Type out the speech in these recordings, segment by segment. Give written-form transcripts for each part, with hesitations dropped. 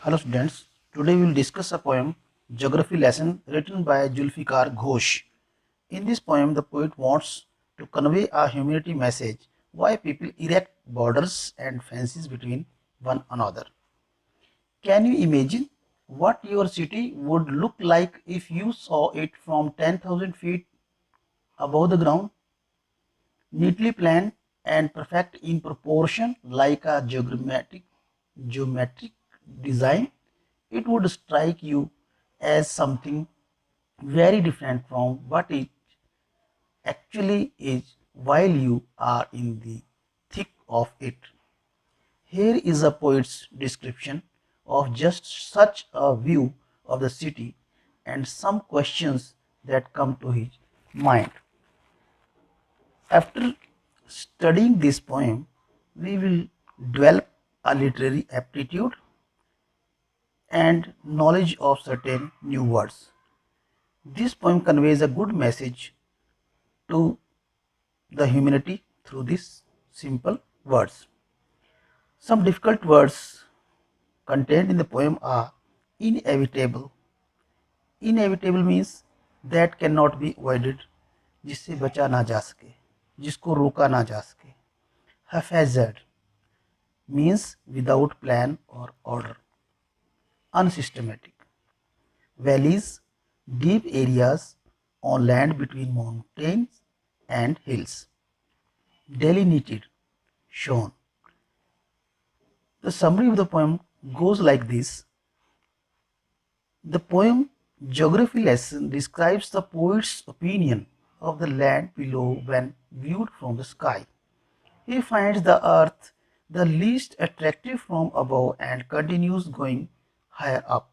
Hello students, today we will discuss a poem, Geography Lesson, written by Julfikar Ghosh. In this poem, the poet wants to convey a humanity message, why people erect borders and fences between one another. Can you imagine what your city would look like if you saw it from 10,000 feet above the ground? Neatly planned and perfect in proportion like a geometric design, it would strike you as something very different from what it actually is while you are in the thick of it. Here is a poet's description of just such a view of the city and some questions that come to his mind. After studying this poem, we will develop a literary aptitude and knowledge of certain new words. This poem conveys a good message to the humanity through these simple words. Some difficult words contained in the poem are inevitable. Inevitable means that cannot be avoided, जिससे बचा ना जा सके, जिसको रोका ना जा सके. Haphazard means without plan or order. Unsystematic. Valleys, deep areas on land between mountains and hills. Delineated, shown. The summary of the poem goes like this. The poem Geography Lesson describes the poet's opinion of the land below when viewed from the sky. He finds the earth the least attractive from above and continues going higher up.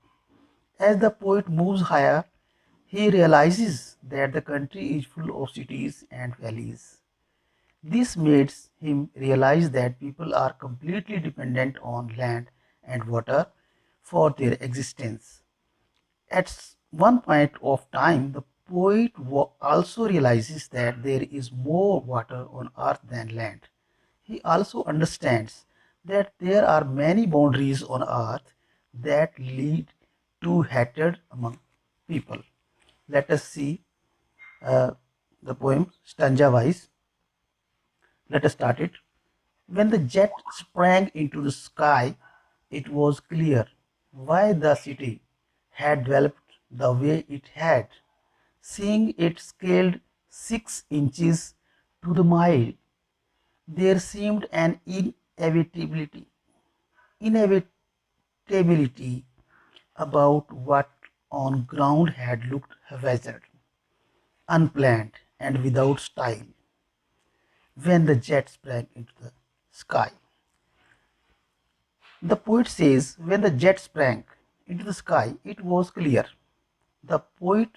As the poet moves higher, he realizes that the country is full of cities and valleys. This makes him realize that people are completely dependent on land and water for their existence. At one point of time, the poet also realizes that there is more water on earth than land. He also understands that there are many boundaries on earth that lead to hatred among people. Let us see uh, the poem stanza wise. Let us start it. When the jet sprang into the sky, it was clear why the city had developed the way it had. Seeing it scaled 6 inches to the mile, there seemed an inevitability about what on ground had looked haphazard, unplanned, and without style when the jet sprang into the sky. The poet says, when the jet sprang into the sky, it was clear. The poet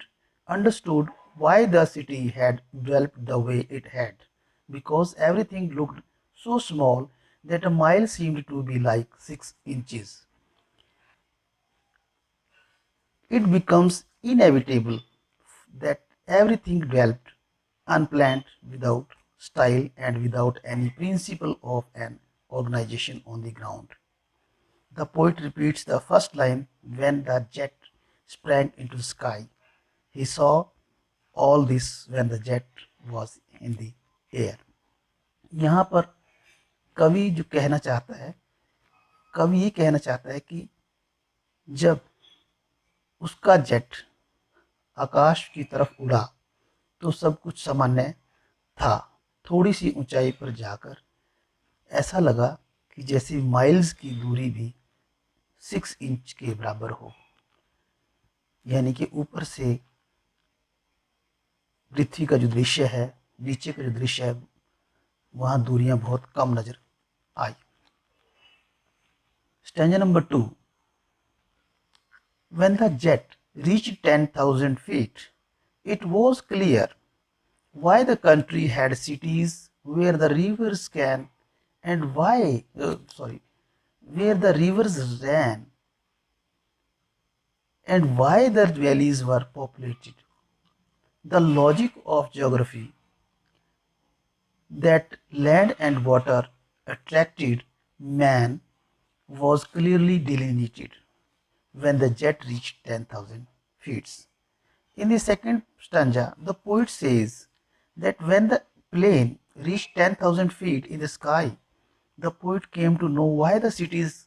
understood why the city had developed the way it had, because everything looked so small that a mile seemed to be like 6 inches. It becomes inevitable that everything developed unplanned, without style, and without any principle of an organization on the ground. The poet repeats the first line when the jet sprang into the sky. He saw all this when the jet was in the air. यहाँ पर कवि जो कहना चाहता है, कवि ये कहना चाहता है कि जब उसका जेट आकाश की तरफ उड़ा तो सब कुछ सामान्य था. थोड़ी सी ऊंचाई पर जाकर ऐसा लगा कि जैसे माइल्स की दूरी भी 6 इंच के बराबर हो, यानी कि ऊपर से पृथ्वी का जो दृश्य है, नीचे का जो दृश्य है, वहाँ दूरियां बहुत कम नजर आई. Stanza number 2. When the jet reached 10,000 feet, it was clear why the country had cities where the rivers can and where the rivers ran and why the valleys were populated. The logic of geography, that land and water attracted man, was clearly delineated. when the jet reached 10,000 feet. In the second stanza, the poet says that when the plane reached 10,000 feet in the sky, the poet came to know why the cities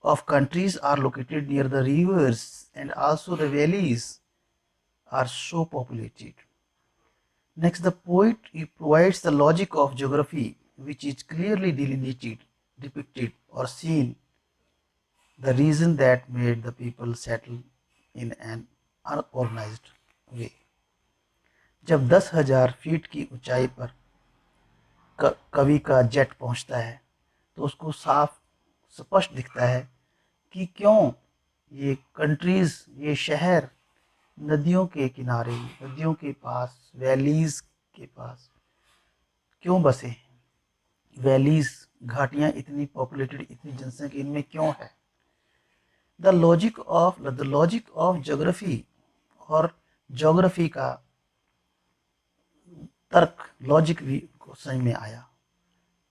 of countries are located near the rivers and also the valleys are so populated. Next, the poet provides the logic of geography, which is clearly delineated, depicted, or seen the reason that made the people settle in an unorganized way. जब 10,000 feet की ऊंचाई पर कवि का jet पहुंचता है तो उसको साफ स्पष्ट दिखता है कि क्यों ये कंट्रीज, ये शहर नदियों के किनारे, नदियों के पास, वैलीज के पास क्यों बसे हैं। वैलीज, घाटियां इतनी पॉपुलेटेड, इतनी जनसंख्या इनमें क्यों है। द लॉजिक ऑफ ज्योग्राफी और ज्योग्राफी का तर्क, लॉजिक भी को समझ में आया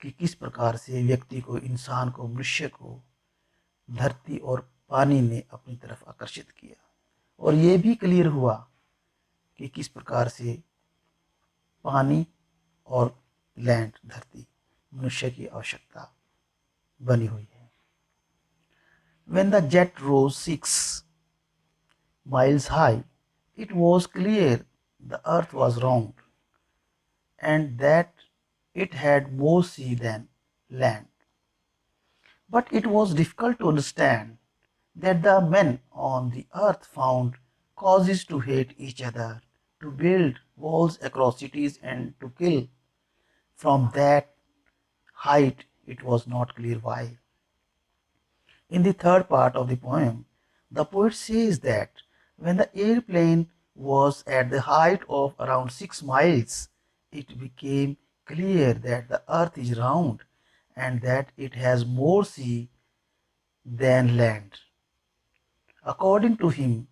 कि किस प्रकार से व्यक्ति को, इंसान को, मनुष्य को धरती और पानी ने अपनी तरफ आकर्षित किया। और ये भी क्लियर हुआ कि किस प्रकार से पानी और लैंड, धरती मनुष्य की आवश्यकता बनी हुई है। When the jet rose 6 miles high, it was clear the earth was round and that it had more sea than land. But it was difficult to understand that the men on the earth found causes to hate each other, to build walls across cities, and to kill. From that height, it was not clear why. In the third part of the poem, the poet says that when the airplane was at the height of around 6 miles, it became clear that the earth is round and that it has more sea than land. According to him,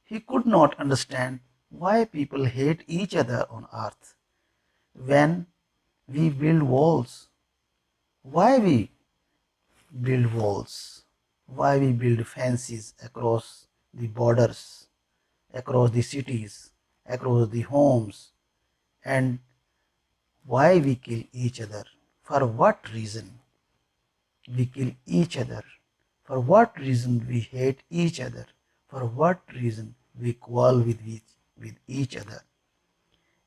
he could not understand why people hate each other on earth. When we build walls, why we build walls, why we build fences across the borders, across the cities, across the homes, and why we kill each other, for what reason we kill each other, for what reason we hate each other, for what reason we quarrel with each other.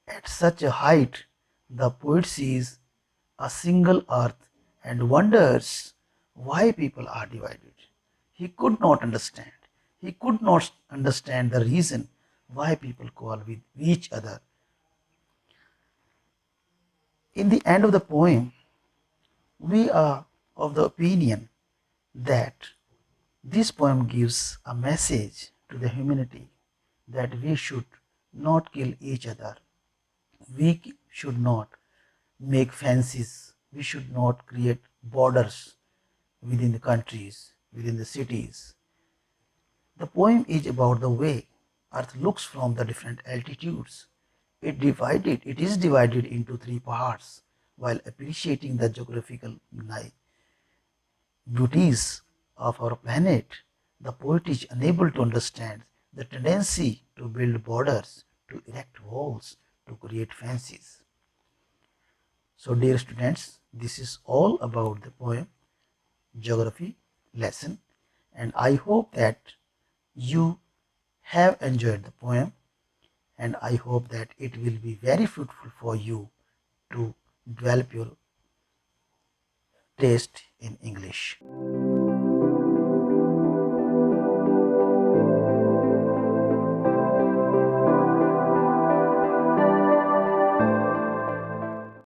At such a height, the poet sees a single earth and wonders why people are divided. He could not understand. He could not understand the reason why people quarrel with each other. In the end of the poem, we are of the opinion that this poem gives a message to the humanity that we should not kill each other. We should not make fences. We should not create borders within the countries, within the cities. The poem is about the way Earth looks from the different altitudes. It is divided into three parts. While appreciating the geographical beauties of our planet, the poet is unable to understand the tendency to build borders, to erect walls, to create fences. So, dear students, this is all about the poem Geography lesson, and I hope that you have enjoyed the poem, and I hope that it will be very fruitful for you to develop your taste in English.